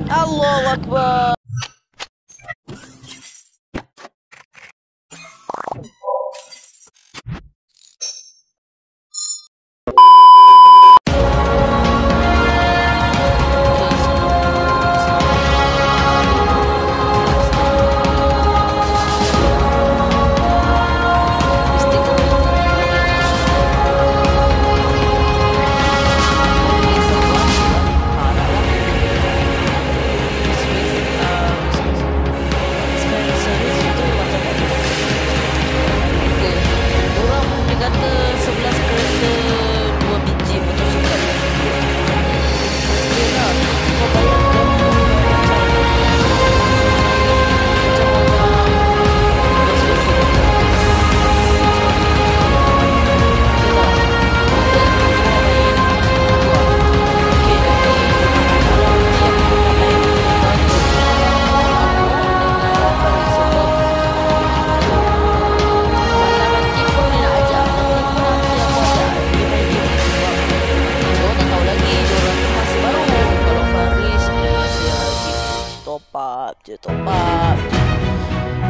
Allahu Akbar. Top up.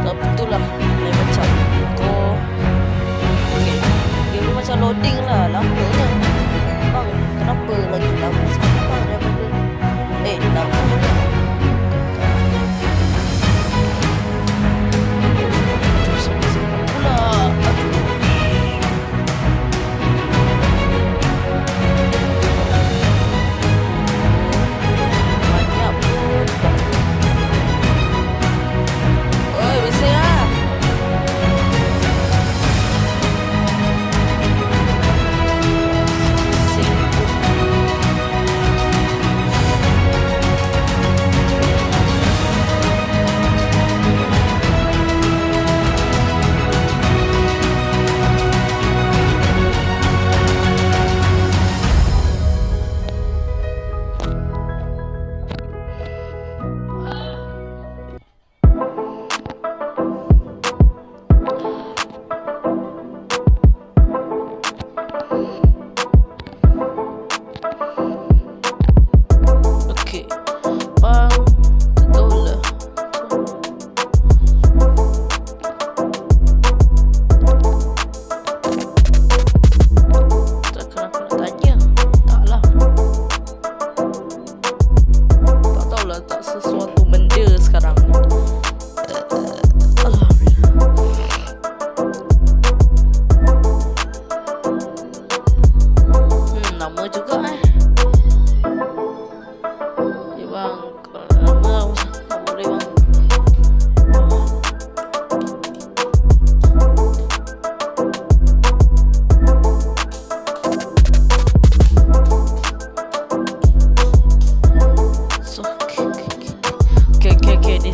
Tapi itulah lain macam kau. Okay, dia pun macam loading lah. Lama lah bang, kenapa lagi lama sangat bang daripada lama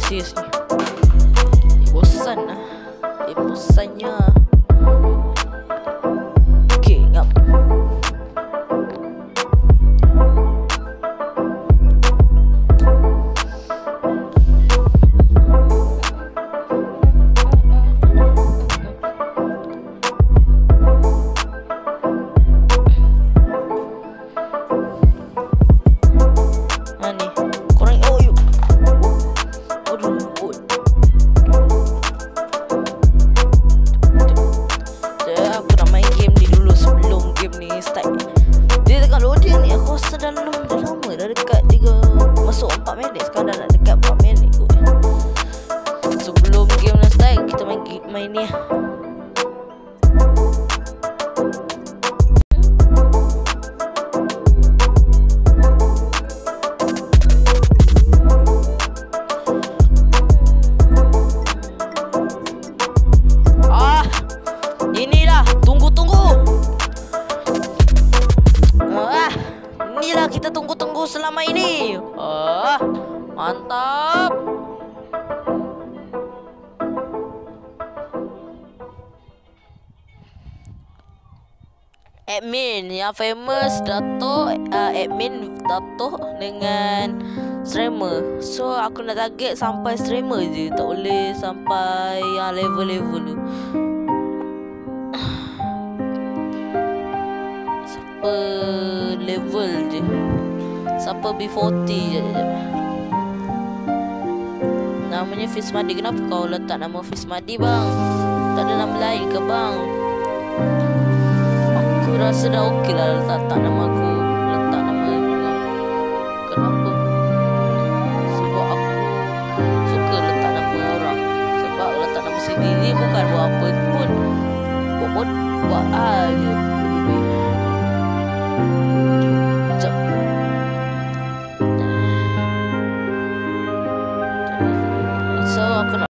serius ni. Bosan lah. Bosannya. Okay, ngap. Main ni inilah tunggu-tunggu. Inilah kita tunggu-tunggu selama ini. Mantap. Admin yang famous Dato', admin Dato' dengan streamer. So aku nak target sampai streamer je, tak boleh sampai yang level-level tu. Siapa level je, siapa B40 je. Namanya Fismadi. Kenapa kau letak nama Fismadi bang? Tak ada nama lain ke bang? Aku rasa dah okey lah letak nama aku. Letak nama juga. Kenapa? Sebab aku suka letak nama orang. Sebab letak nama sendiri bukan buat apa pun. Buat je.